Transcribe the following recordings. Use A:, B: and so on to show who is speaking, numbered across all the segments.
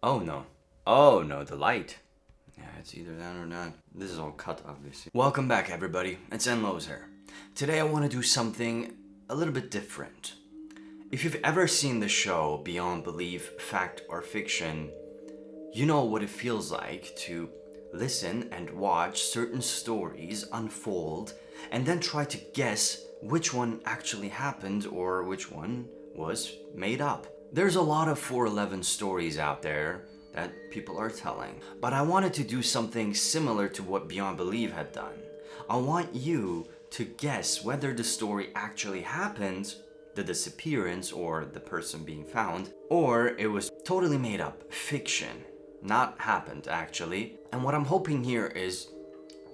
A: Oh no. Oh no, the light. Yeah, it's either that or not. This is all cut, obviously. Welcome back, everybody. It's Enlo's here. Today I want to do something a little bit different. If you've ever seen the show Beyond Belief, Fact or Fiction, you know what it feels like to listen and watch certain stories unfold and then try to guess which one actually happened or which one was made up. There's a lot of 411 stories out there that people are telling, but I wanted to do something similar to what Beyond Belief had done. I want you to guess whether the story actually happened, the disappearance or the person being found, or it was totally made up, fiction, not happened actually. And what I'm hoping here is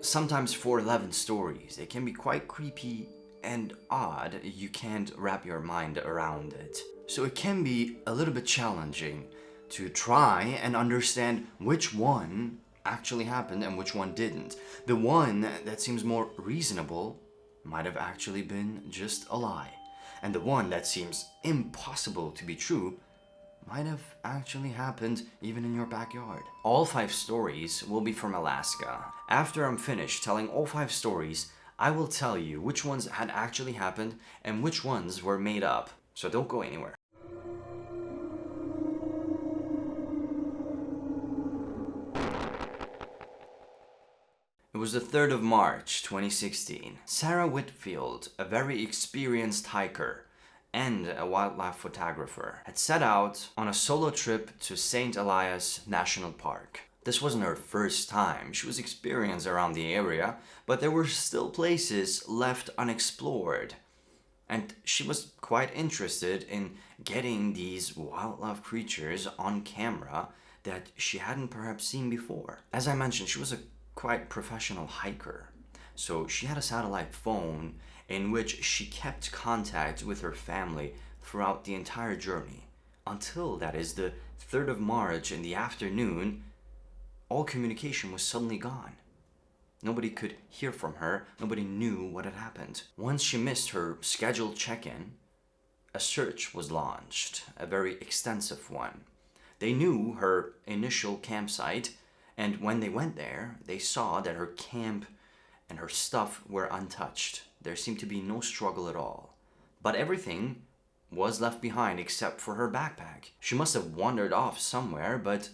A: sometimes 411 stories, they can be quite creepy and odd. You can't wrap your mind around it. So it can be a little bit challenging to try and understand which one actually happened and which one didn't. The one that seems more reasonable might have actually been just a lie. And the one that seems impossible to be true might have actually happened even in your backyard. All 5 stories will be from Alaska. After I'm finished telling all 5 stories, I will tell you which ones had actually happened and which ones were made up. So don't go anywhere. It was the 3rd of March, 2016. Sarah Whitfield, a very experienced hiker and a wildlife photographer, had set out on a solo trip to St. Elias National Park. This wasn't her first time. She was experienced around the area, but there were still places left unexplored. And she was quite interested in getting these wildlife creatures on camera that she hadn't perhaps seen before. As I mentioned, she was a quite professional hiker. So she had a satellite phone in which she kept contact with her family throughout the entire journey. Until, that is, the 3rd of March in the afternoon, all communication was suddenly gone. Nobody could hear from her, nobody knew what had happened. Once she missed her scheduled check-in, a search was launched, a very extensive one. They knew her initial campsite, and when they went there, they saw that her camp and her stuff were untouched. There seemed to be no struggle at all. But everything was left behind except for her backpack. She must have wandered off somewhere, but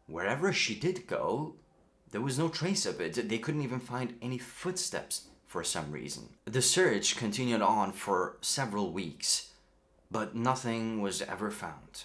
A: wherever she did go, there was no trace of it. They couldn't even find any footsteps for some reason. The search continued on for several weeks, but nothing was ever found.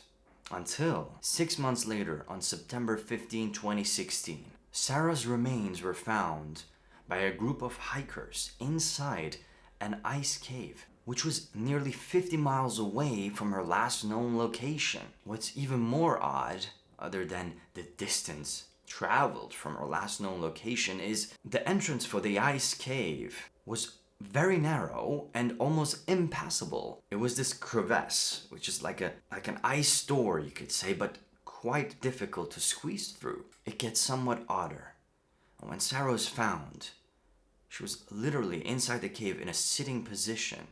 A: Until 6 months later, on September 15, 2016, Sarah's remains were found by a group of hikers inside an ice cave, which was nearly 50 miles away from her last known location. What's even more odd, other than the distance traveled from her last known location, is the entrance for the ice cave was very narrow and almost impassable. It was this crevasse, which is like an ice door, you could say, but quite difficult to squeeze through. It gets somewhat odder. And when Sarah was found, she was literally inside the cave in a sitting position,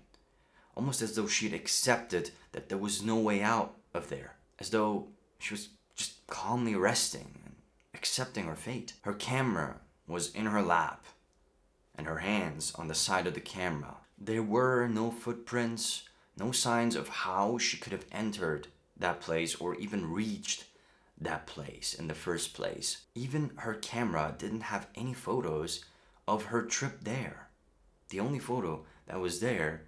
A: almost as though she'd accepted that there was no way out of there, as though she was just calmly resting and accepting her fate. Her camera was in her lap, and her hands on the side of the camera. There were no footprints, no signs of how she could have entered that place or even reached that place in the first place. Even her camera didn't have any photos of her trip there. The only photo that was there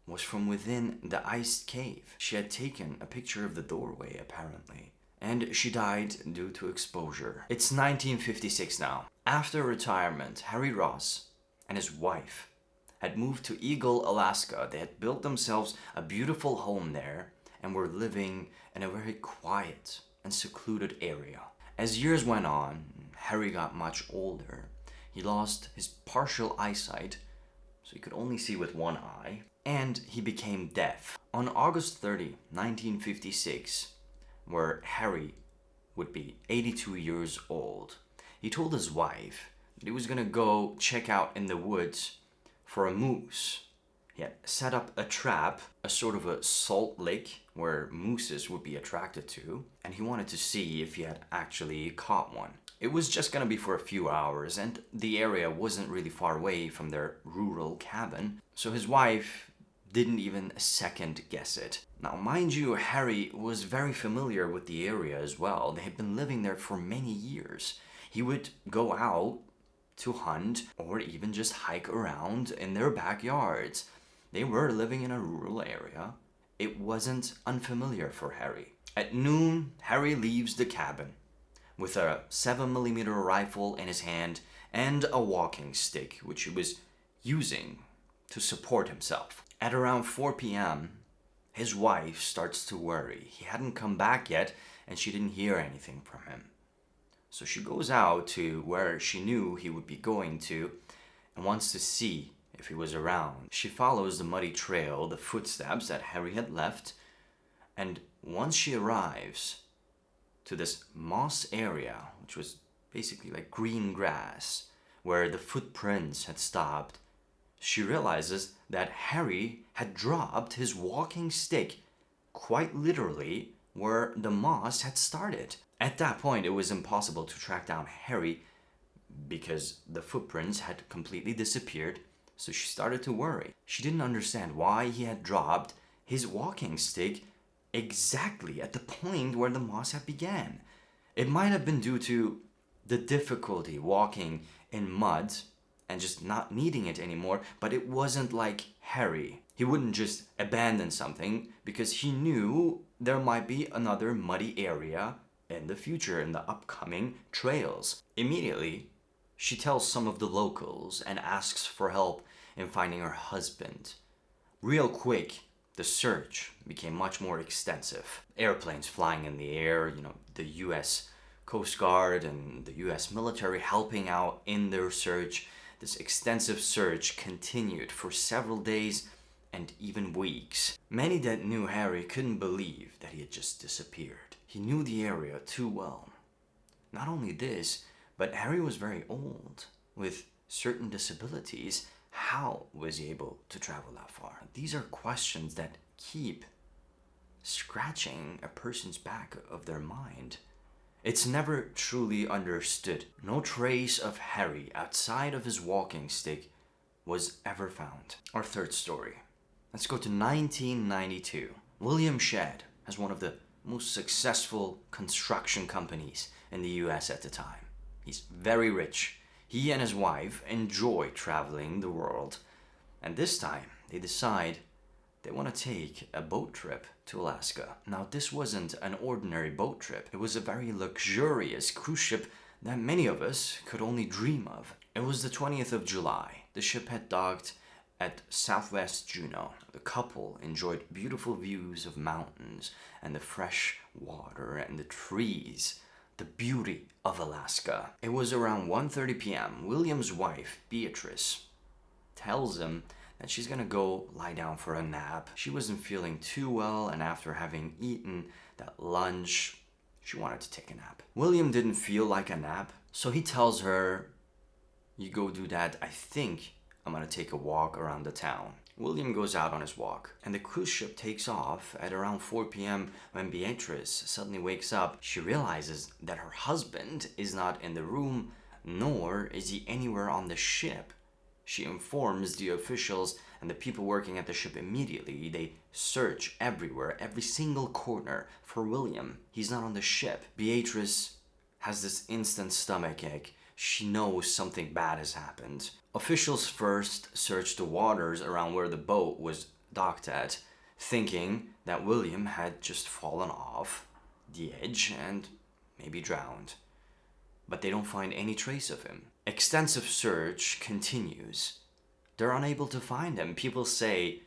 A: was from within the iced cave. She had taken a picture of the doorway, apparently, and she died due to exposure. It's 1956 now. After retirement, Harry Ross and his wife had moved to Eagle, Alaska. They had built themselves a beautiful home there and were living in a very quiet and secluded area. As years went on, Harry got much older. He lost his partial eyesight, so he could only see with one eye, and he became deaf. On August 30, 1956, where Harry would be 82 years old, he told his wife that he was gonna go check out in the woods for a moose. He had set up a trap, a sort of a salt lake where mooses would be attracted to, and he wanted to see if he had actually caught one. It was just gonna be for a few hours, and the area wasn't really far away from their rural cabin, so his wife didn't even second guess it. Now, mind you, Harry was very familiar with the area as well. They had been living there for many years. He would go out to hunt or even just hike around in their backyards. They were living in a rural area. It wasn't unfamiliar for Harry. At noon, Harry leaves the cabin with a 7mm rifle in his hand and a walking stick, which he was using to support himself. At around 4 p.m., his wife starts to worry. He hadn't come back yet, and she didn't hear anything from him. So she goes out to where she knew he would be going to and wants to see if he was around. She follows the muddy trail, the footsteps that Harry had left, and once she arrives to this moss area, which was basically like green grass, where the footprints had stopped, she realizes that Harry had dropped his walking stick quite literally where the moss had started. At that point, it was impossible to track down Harry because the footprints had completely disappeared, so she started to worry. She didn't understand why he had dropped his walking stick exactly at the point where the moss had began. It might have been due to the difficulty walking in mud and just not needing it anymore, but it wasn't like Harry. He wouldn't just abandon something because he knew there might be another muddy area in the future, in the upcoming trails. Immediately, she tells some of the locals and asks for help in finding her husband. Real quick, the search became much more extensive. Airplanes flying in the air, the US Coast Guard and the US military helping out in their search. This extensive search continued for several days and even weeks. Many that knew Harry couldn't believe that he had just disappeared. He knew the area too well. Not only this, but Harry was very old, with certain disabilities. How was he able to travel that far? These are questions that keep scratching a person's back of their mind. It's never truly understood. No trace of Harry outside of his walking stick was ever found. Our third story. Let's go to 1992. William Shedd has one of the most successful construction companies in the US at the time. He's very rich. He and his wife enjoy traveling the world. And this time, they decide they want to take a boat trip to Alaska. Now, this wasn't an ordinary boat trip. It was a very luxurious cruise ship that many of us could only dream of. It was the 20th of July. The ship had docked at Southwest Juneau. The couple enjoyed beautiful views of mountains and the fresh water and the trees, the beauty of Alaska. It was around 1:30 p.m. William's wife, Beatrice, tells him that she's gonna go lie down for a nap. She wasn't feeling too well, and after having eaten that lunch, she wanted to take a nap. William didn't feel like a nap, so he tells her, "You go do that. I think I'm gonna take a walk around the town." William goes out on his walk, and the cruise ship takes off at around 4 p.m. when Beatrice suddenly wakes up. She realizes that her husband is not in the room, nor is he anywhere on the ship. She informs the officials and the people working at the ship immediately. They search everywhere, every single corner for William. He's not on the ship. Beatrice has this instant stomachache. She knows something bad has happened. Officials first searched the waters around where the boat was docked at, thinking that William had just fallen off the edge and maybe drowned. But they don't find any trace of him. Extensive search continues. They're unable to find him. People say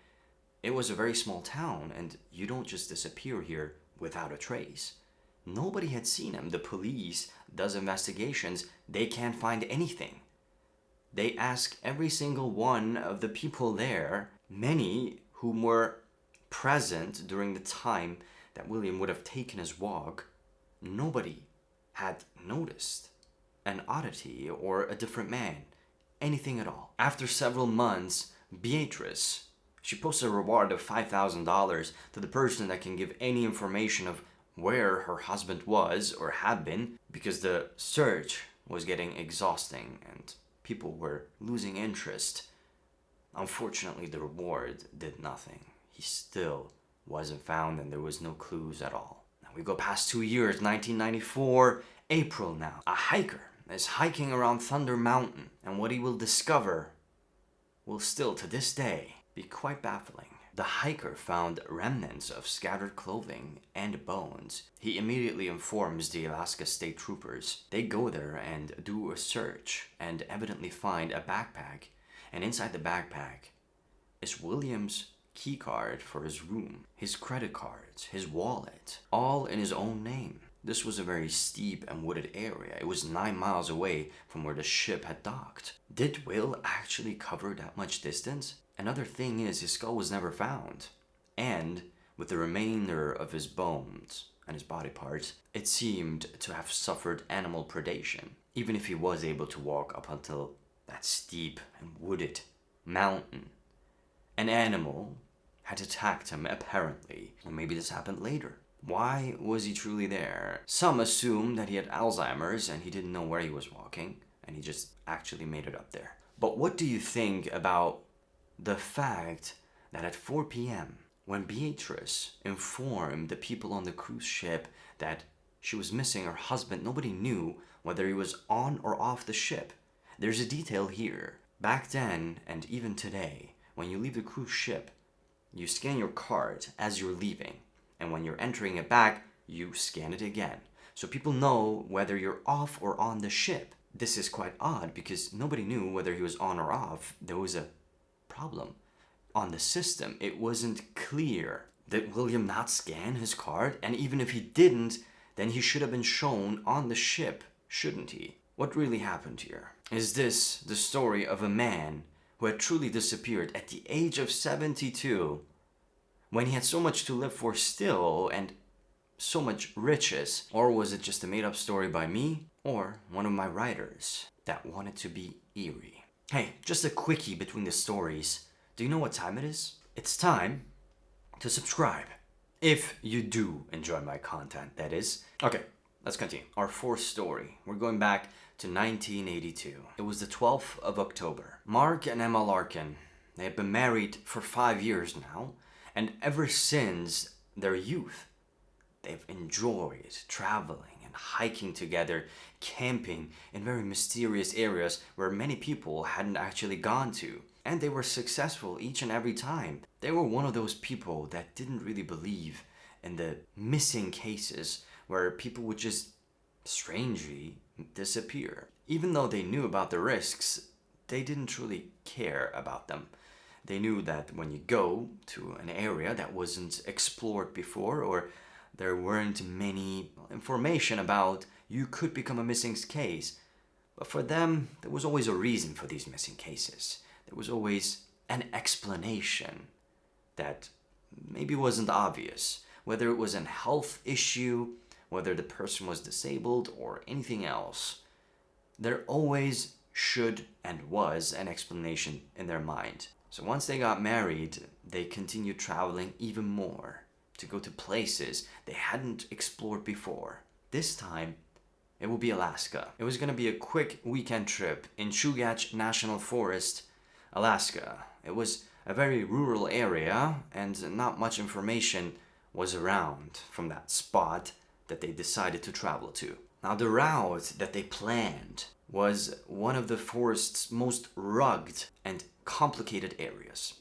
A: it was a very small town and you don't just disappear here without a trace. Nobody had seen him. The police does investigations. They can't find anything. They ask every single one of the people there, many whom were present during the time that William would have taken his walk. Nobody had noticed an oddity or a different man, anything at all. After several months, Beatrice She posted a reward of $5,000 to the person that can give any information of where her husband was or had been, because the search was getting exhausting and people were losing interest. Unfortunately, the reward did nothing. He still wasn't found and there was no clues at all. Now we go past 2 years, 1994, April now. A hiker is hiking around Thunder Mountain, and what he will discover will still to this day be quite baffling. The hiker found remnants of scattered clothing and bones. He immediately informs the Alaska State Troopers. They go there and do a search and evidently find a backpack. And inside the backpack is William's key card for his room, his credit cards, his wallet, all in his own name. This was a very steep and wooded area. It was 9 miles away from where the ship had docked. Did Will actually cover that much distance? Another thing is, his skull was never found. And with the remainder of his bones and his body parts, it seemed to have suffered animal predation. Even if he was able to walk up until that steep and wooded mountain, an animal had attacked him apparently. Or maybe this happened later. Why was he truly there? Some assume that he had Alzheimer's and he didn't know where he was walking, and he just actually made it up there. But what do you think about the fact that at 4 p.m., when Beatrice informed the people on the cruise ship that she was missing her husband, nobody knew whether he was on or off the ship? There's a detail here. Back then, and even today, when you leave the cruise ship, you scan your card as you're leaving. And when you're entering it back, you scan it again. So people know whether you're off or on the ship. This is quite odd because nobody knew whether he was on or off. There was a problem on the system. It wasn't clear. Did William not scan his card? And even if he didn't, then he should have been shown on the ship, shouldn't he? What really happened here? Is this the story of a man who had truly disappeared at the age of 72, when he had so much to live for still and so much riches? Or was it just a made-up story by me or one of my writers that wanted to be eerie? Hey, just a quickie between the stories. Do you know what time it is? It's time to subscribe. If you do enjoy my content, that is. Okay, let's continue. Our fourth story. We're going back to 1982. It was the 12th of October. Mark and Emma Larkin, they had been married for 5 years now, and ever since their youth, they've enjoyed traveling and hiking together, camping in very mysterious areas where many people hadn't actually gone to. And they were successful each and every time. They were one of those people that didn't really believe in the missing cases where people would just strangely disappear. Even though they knew about the risks, they didn't truly care about them. They knew that when you go to an area that wasn't explored before, or there weren't many information about, you could become a missing case. But for them, there was always a reason for these missing cases. There was always an explanation that maybe wasn't obvious, whether it was a health issue, whether the person was disabled, or anything else. There always should and was an explanation in their mind. So once they got married, they continued traveling even more to go to places they hadn't explored before. This time, it will be Alaska. It was going to be a quick weekend trip in Chugach National Forest, Alaska. It was a very rural area and not much information was around from that spot that they decided to travel to. Now the route that they planned was one of the forest's most rugged and complicated areas.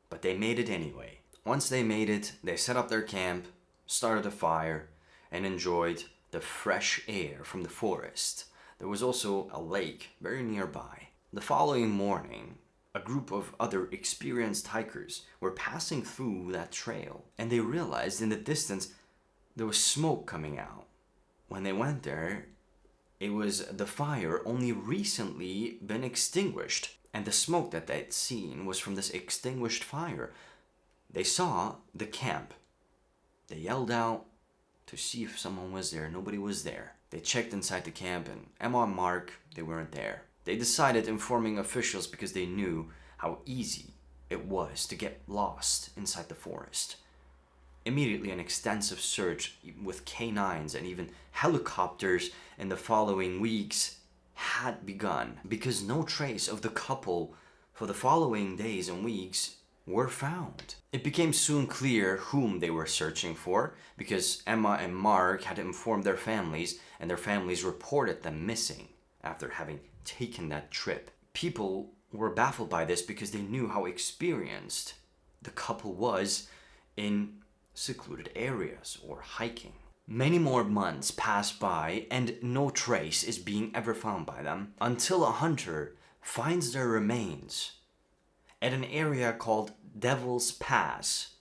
A: But they made it anyway. Once they made it, they set up their camp, started a fire, and enjoyed the fresh air from the forest. There was also a lake very nearby. The following morning, a group of other experienced hikers were passing through that trail, and they realized in the distance there was smoke coming out. When they went there, it was the fire only recently been extinguished, and the smoke that they'd seen was from this extinguished fire. They saw the camp. They yelled out to see if someone was there. Nobody was there. They checked inside the camp, and Emma and Mark, they weren't there. They decided informing officials because they knew how easy it was to get lost inside the forest. Immediately, an extensive search with canines and even helicopters in the following weeks had begun, because no trace of the couple for the following days and weeks were found. It became soon clear whom they were searching for, because Emma and Mark had informed their families, and their families reported them missing after having taken that trip. People were baffled by this because they knew how experienced the couple was in secluded areas or hiking. Many more months pass by and no trace is being ever found by them, until a hunter finds their remains at an area called Devil's Pass,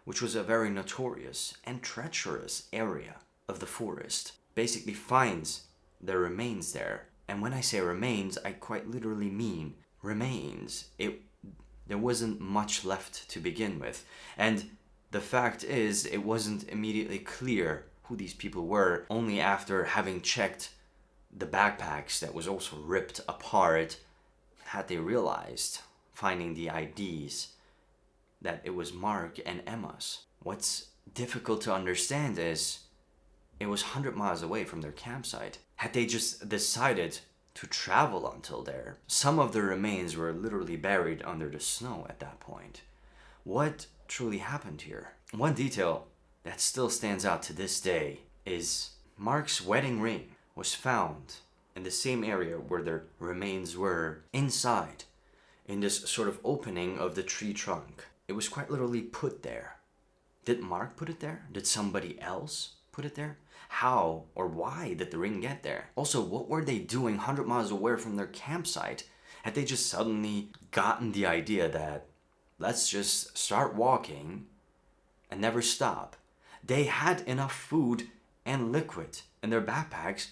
A: which was a very notorious and treacherous area of the forest. Basically finds their remains there. And when I say remains, I quite literally mean remains. There wasn't much left to begin with. And the fact is, it wasn't immediately clear who these people were, only after having checked the backpacks that was also ripped apart had they realized, finding the IDs, that it was Mark and Emma's. What's difficult to understand is it was 100 miles away from their campsite. Had they just decided to travel until there, some of the remains were literally buried under the snow at that point. What truly happened here? One detail that still stands out to this day is Mark's wedding ring was found in the same area where their remains were, inside, in this sort of opening of the tree trunk. It was quite literally put there. Did Mark put it there? Did somebody else put it there? How or why did the ring get there? Also, what were they doing 100 miles away from their campsite? Had they just suddenly gotten the idea that let's just start walking and never stop? They had enough food and liquid in their backpacks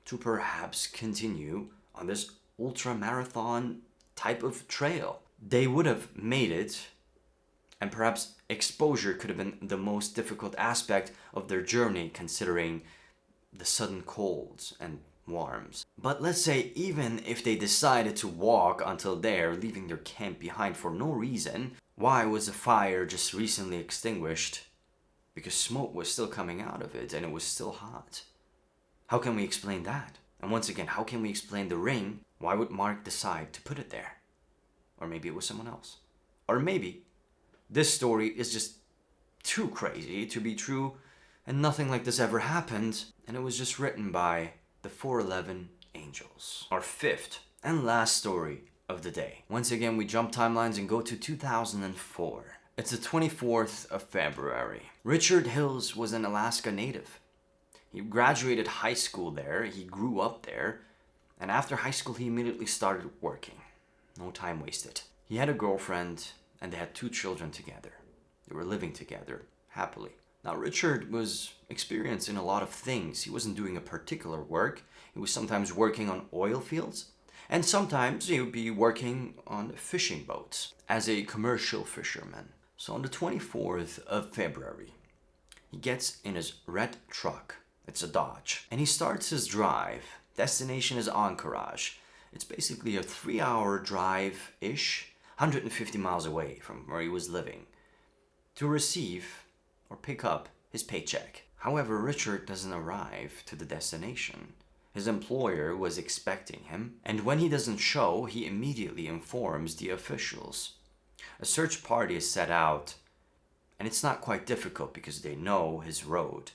A: to perhaps continue on this ultra-marathon type of trail. They would have made it, and perhaps exposure could have been the most difficult aspect of their journey, considering the sudden colds and warms. But let's say even if they decided to walk until there, leaving their camp behind for no reason, why was the fire just recently extinguished? Because smoke was still coming out of it and it was still hot. How can we explain that? And once again, how can we explain the ring? Why would Mark decide to put it there? Or maybe it was someone else. Or maybe this story is just too crazy to be true and nothing like this ever happened, and it was just written by the 411 Angels. Our fifth and last story of the day. Once again, we jump timelines and go to 2004. It's the 24th of February. Richard Hills was an Alaska native. He graduated high school there, he grew up there, and after high school he immediately started working. No time wasted. He had a girlfriend and they had 2 children together. They were living together happily. Now Richard was experienced in a lot of things. He wasn't doing a particular work. He was sometimes working on oil fields, and sometimes he would be working on fishing boats as a commercial fisherman. So on the 24th of February, he gets in his red truck. It's a Dodge. And he starts his drive. Destination is Anchorage. It's basically a 3-hour drive-ish, 150 miles away from where he was living, to receive or pick up his paycheck. However, Richard doesn't arrive to the destination. His employer was expecting him, and when he doesn't show, he immediately informs the officials. A search party is set out, and it's not quite difficult because they know his road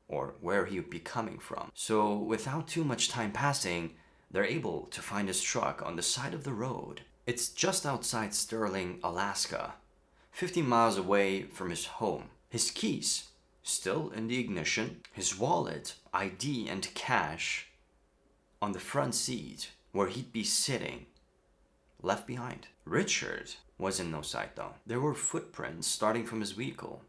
A: or where he would be coming from. So without too much time passing, they're able to find his truck on the side of the road. It's just outside Sterling, Alaska, 50 miles away from his home. His keys still in the ignition, his wallet, ID, and cash on the front seat where he'd be sitting, left behind. Richard was in no sight though. There were footprints starting from his vehicle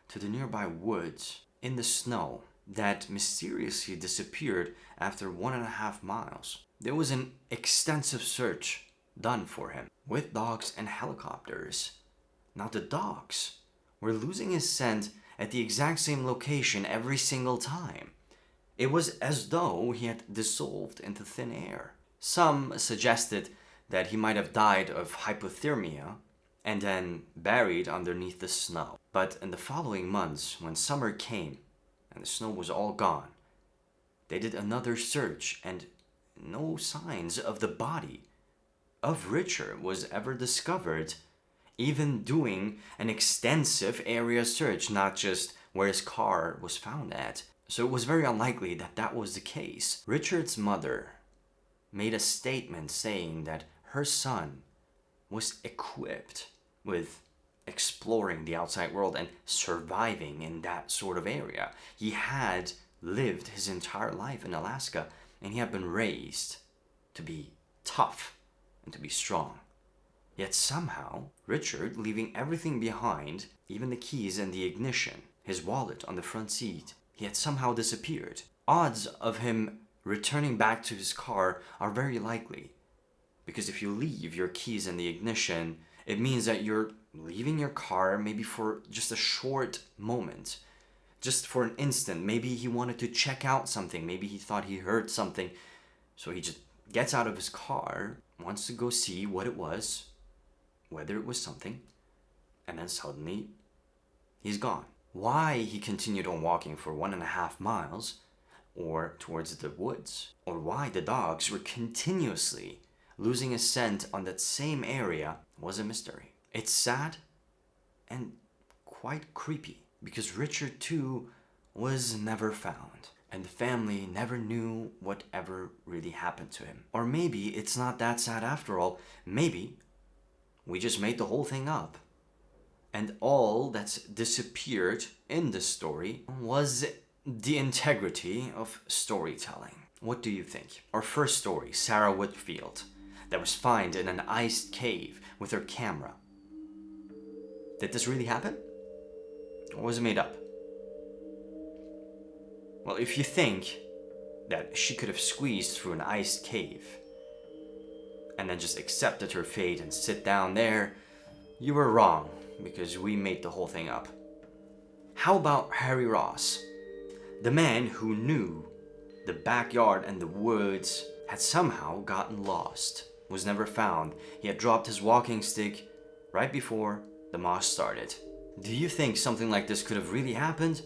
A: to the nearby woods in the snow that mysteriously disappeared after 1.5 miles. There was an extensive search done for him with dogs and helicopters. Now the dogs were losing his scent at the exact same location every single time. It was as though he had dissolved into thin air. Some suggested that he might have died of hypothermia and then buried underneath the snow. But in the following months, when summer came and the snow was all gone, they did another search, and no signs of the body of Richard was ever discovered, even doing an extensive area search, not just where his car was found at. So it was very unlikely that that was the case. Richard's mother made a statement saying that her son was equipped with exploring the outside world and surviving in that sort of area. He had lived his entire life in Alaska, and he had been raised to be tough and to be strong. Yet somehow, Richard, leaving everything behind, even the keys and the ignition, his wallet on the front seat, he had somehow disappeared. Odds of him returning back to his car are very likely, because if you leave your keys in the ignition, it means that you're leaving your car maybe for just a short moment, just for an instant. Maybe he wanted to check out something, maybe he thought he heard something, so he just gets out of his car, wants to go see what it was, whether it was something, and then suddenly he's gone. Why he continued on walking for 1.5 miles or towards the woods, or why the dogs were continuously losing a scent on that same area, was a mystery. It's sad and quite creepy, because Richard too was never found, and the family never knew whatever really happened to him. Or maybe it's not that sad after all. Maybe we just made the whole thing up, and all that's disappeared in this story was the integrity of storytelling. What do you think? Our first story, Sarah Whitfield, that was found in an iced cave with her camera. Did this really happen? Or was it made up? Well, if you think that she could have squeezed through an iced cave and then just accepted her fate and sit down there, you were wrong, because we made the whole thing up. How about Harry Ross? The man who knew the backyard and the woods had somehow gotten lost, was never found. He had dropped his walking stick right before the mosh started. Do you think something like this could have really happened?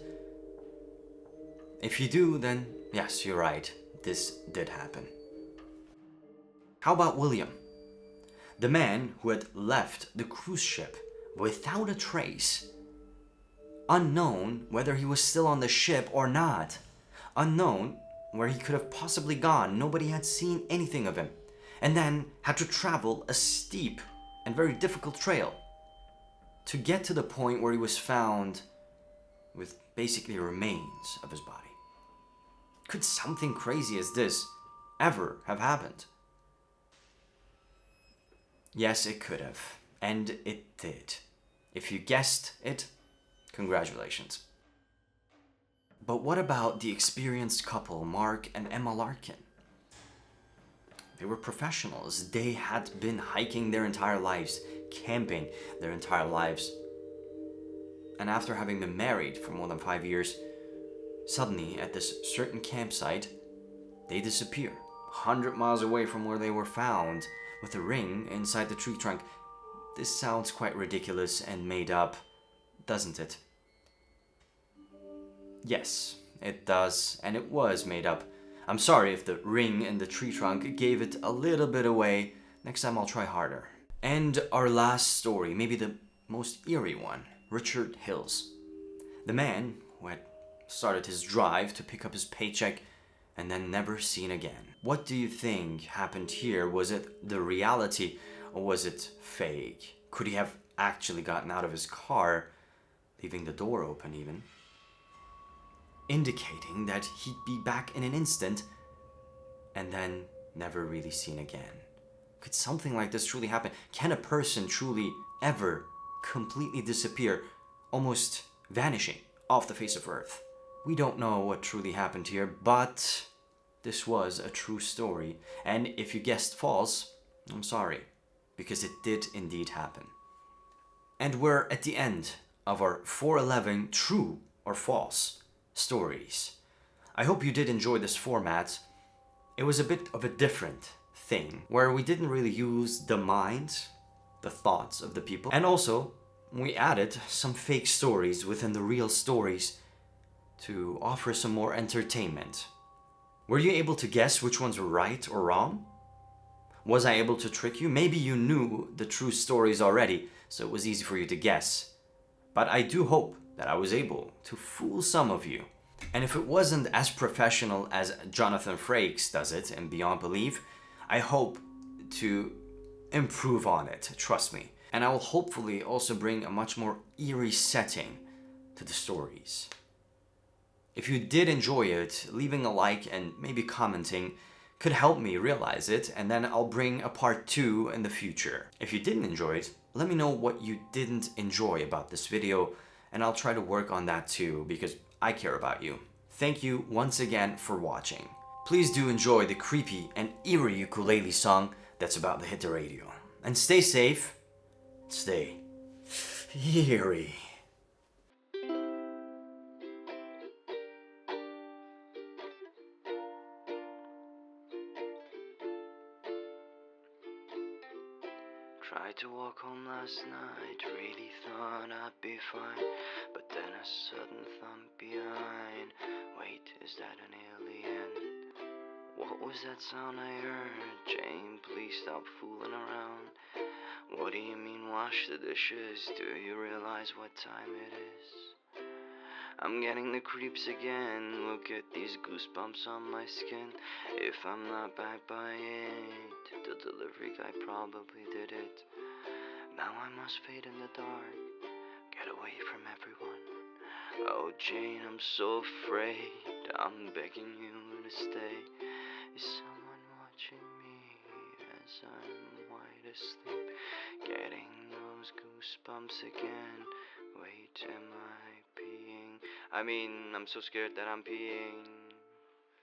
A: If you do, then yes, you're right. This did happen. How about William? The man who had left the cruise ship without a trace. Unknown whether he was still on the ship or not. Unknown where he could have possibly gone. Nobody had seen anything of him. And then had to travel a steep and very difficult trail to get to the point where he was found with basically remains of his body. Could something crazy as this ever have happened? Yes, it could have. And it did. If you guessed it, congratulations. But what about the experienced couple, Mark and Emma Larkin? They were professionals. They had been hiking their entire lives, camping their entire lives. And after having been married for more than 5 years, suddenly at this certain campsite, they disappear. 100 miles away from where they were found, with a ring inside the tree trunk. This sounds quite ridiculous and made up, doesn't it? Yes, it does, and it was made up. I'm sorry if the ring in the tree trunk gave it a little bit away. Next time I'll try harder. And our last story, maybe the most eerie one, Richard Hills. The man who had started his drive to pick up his paycheck and then never seen again. What do you think happened here? Was it the reality or was it fake? Could he have actually gotten out of his car, leaving the door open even, indicating that he'd be back in an instant and then never really seen again? Could something like this truly happen? Can a person truly ever completely disappear, almost vanishing off the face of Earth? We don't know what truly happened here, but this was a true story. And if you guessed false, I'm sorry, because it did indeed happen. And we're at the end of our 411 true or false stories. I hope you did enjoy this format. It was a bit of a different thing, where we didn't really use the mind the thoughts of the people. And also, we added some fake stories within the real stories to offer some more entertainment. Were you able to guess which ones were right or wrong? Was I able to trick you? Maybe you knew the true stories already, so it was easy for you to guess. But I do hope that I was able to fool some of you. And if it wasn't as professional as Jonathan Frakes does it in Beyond Belief, I hope to improve on it, trust me. And I will hopefully also bring a much more eerie setting to the stories. If you did enjoy it, leaving a like and maybe commenting could help me realize it, and then I'll bring a part 2 in the future. If you didn't enjoy it, let me know what you didn't enjoy about this video, and I'll try to work on that too, because I care about you. Thank you once again for watching. Please do enjoy the creepy and eerie ukulele song that's about to hit the radio. And stay safe, stay eerie. Tried to walk home last night, really thought I'd be fine, but then a sudden thump behind. Wait, is that an alien? What was that sound I heard? Jane, please stop fooling around. What do you mean wash the dishes? Do you realize what time it is? I'm getting the creeps again. Look at these goosebumps on my skin. If I'm not back by 8, the delivery guy probably did it. Now I must fade in the dark, get away from everyone. Oh Jane, I'm so afraid. I'm begging you to stay. Is someone watching me as I'm wide asleep? Getting those goosebumps again. Wait, am I peeing? I'm so scared that I'm peeing.